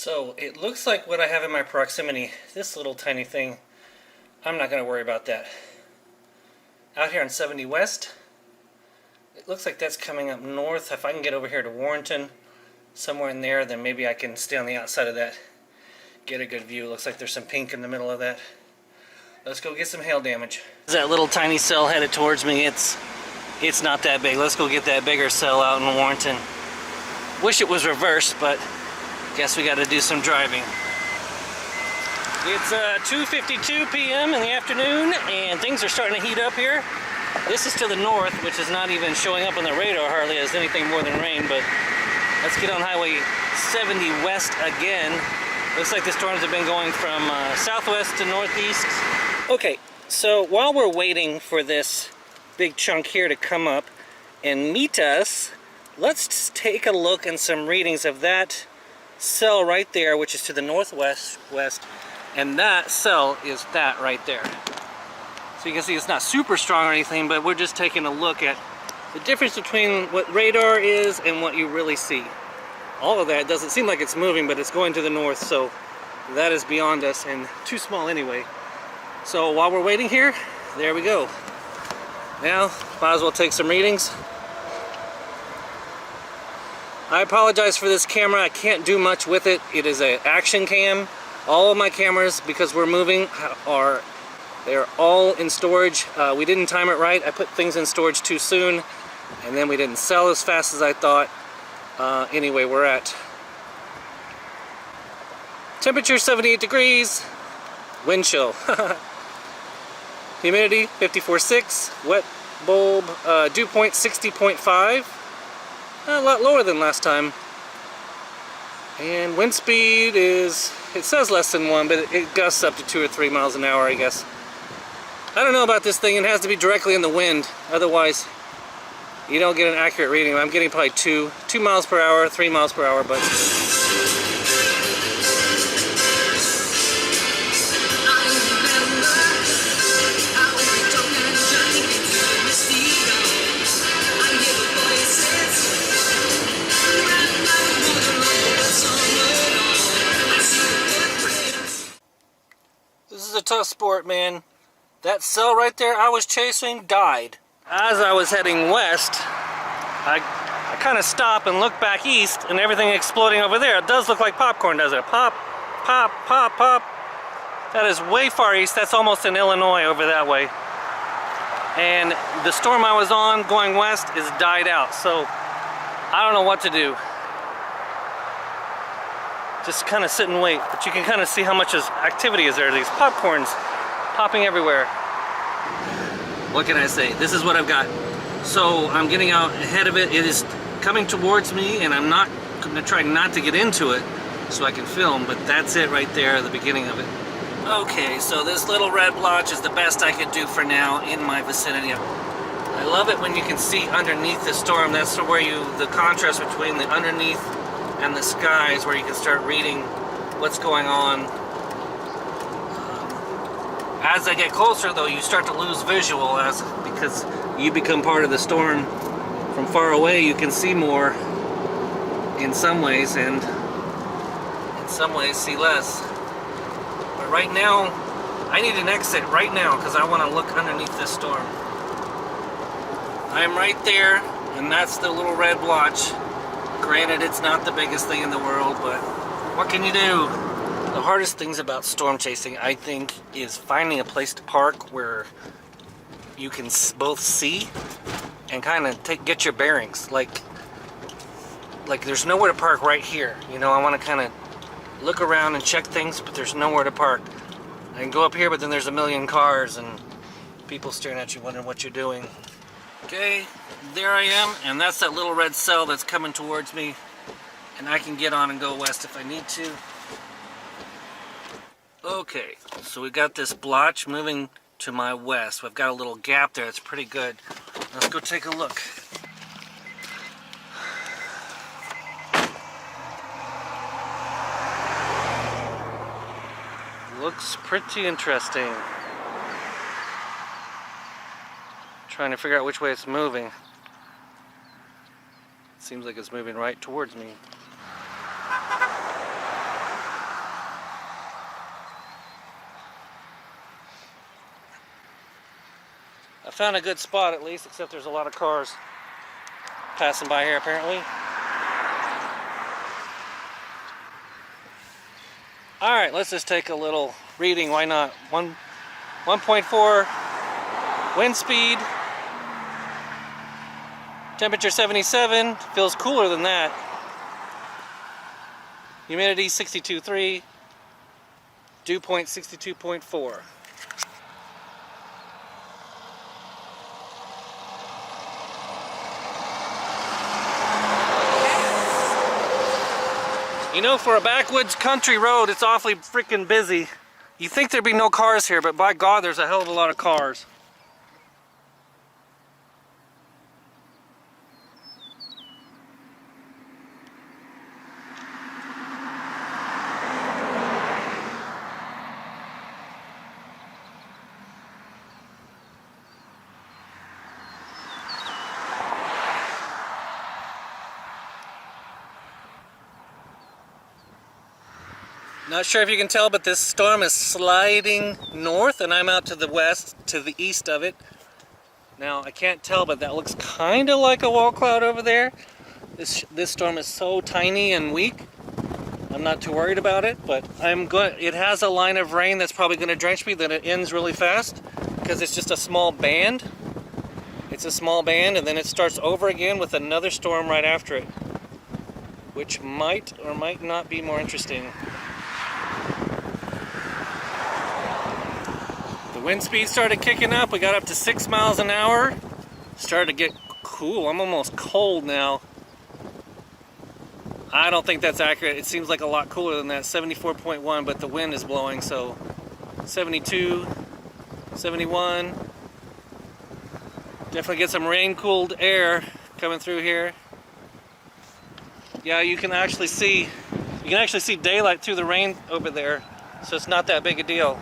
So it looks like what I have in my proximity, this little tiny thing, I'm not going to worry about that. Out here on 70 West, it looks like that's coming up north. If I can get over here to Warrenton, somewhere in there, then maybe I can stay on the outside of that, get a good view. Looks like there's some pink in the middle of that. Let's go get some hail damage. That little tiny cell headed towards me, it's not that big. Let's go get that bigger cell out in Warrenton. Wish it was reversed, but guess we got to do some driving. It's 2:52 p.m. in the afternoon, and things are starting to heat up here. This is to the north, which is not even showing up on the radar hardly as anything more than rain, but let's get on Highway 70 West again. Looks like the storms have been going from southwest to northeast. Okay, so while we're waiting for this big chunk here to come up and meet us, let's take a look and some readings of that cell right there, which is to the northwest, and that cell is that right there. So you can see it's not super strong or anything, but we're just taking a look at the difference between what radar is and what you really see. All of that doesn't seem like it's moving, but it's going to the north, so that is beyond us and too small anyway. So while we're waiting here, there we go. Now, might as well take some readings. I apologize for this camera. I can't do much with it. It is an action cam. All of my cameras, because we're moving, they're all in storage. We didn't time it right. I put things in storage too soon, and then we didn't sell as fast as I thought. Anyway, we're at temperature 78 degrees, wind chill. Humidity 54.6, wet bulb dew point 60.5. A lot lower than last time. And wind speed is, it says less than 1, but it gusts up to 2 or 3 miles an hour, I guess. I don't know about this thing. It has to be directly in the wind. Otherwise, you don't get an accurate reading. I'm getting probably 2 miles per hour, 3 miles per hour, but... This is a tough sport, man. That cell right there I was chasing died. As I was heading west, I kind of stop and look back east, and everything exploding over there. It does look like popcorn, doesn't it? Pop, pop, pop, pop. That is way far east. That's almost in Illinois over that way. And the storm I was on going west is died out, so I don't know what to do. Just kind of sit and wait, but you can kind of see how much activity is there. These popcorns popping everywhere. What can I say? This is what I've got. So I'm getting out ahead of it. It is coming towards me, and I'm going to try not to get into it so I can film, but that's it right there, the beginning of it. Okay, so this little red blotch is the best I could do for now in my vicinity. I love it when you can see underneath the storm. That's where the contrast between the underneath and the skies, where you can start reading what's going on. As I get closer, though, you start to lose visual because you become part of the storm. From far away, you can see more in some ways, and in some ways see less. But right now, I need an exit right now because I want to look underneath this storm. I'm right there, and that's the little red blotch. Granted, it's not the biggest thing in the world, but what can you do? The hardest things about storm chasing, I think, is finding a place to park where you can both see and kind of get your bearings. Like there's nowhere to park right here. You know, I want to kind of look around and check things, but there's nowhere to park. I can go up here, but then there's a million cars and people staring at you wondering what you're doing. Okay, there I am, and that's that little red cell that's coming towards me, and I can get on and go west if I need to. Okay, so we got this blotch moving to my west. We've got a little gap there. It's pretty good. Let's go take a look. Looks pretty interesting. Trying to figure out which way it's moving. Seems like it's moving right towards me. I found a good spot at least, except there's a lot of cars passing by here apparently. Alright, let's just take a little reading, why not? 1.4 wind speed, temperature 77, feels cooler than that. Humidity 62.3, dew point 62.4. You know, for a backwoods country road, it's awfully freaking busy. You think there'd be no cars here, but by God, there's a hell of a lot of cars. Not sure if you can tell, but this storm is sliding north and I'm out to the west, to the east of it. Now, I can't tell, but that looks kind of like a wall cloud over there. This storm is so tiny and weak. I'm not too worried about it, but it has a line of rain that's probably going to drench me, that it ends really fast because it's just a small band. It's a small band, and then it starts over again with another storm right after it, which might or might not be more interesting. Wind speed started kicking up. We got up to 6 miles an hour. Started to get cool. I'm almost cold now. I don't think that's accurate. It seems like a lot cooler than that. 74.1, but the wind is blowing, so 72, 71. Definitely get some rain-cooled air coming through here. Yeah, you can actually see daylight through the rain over there, so it's not that big a deal.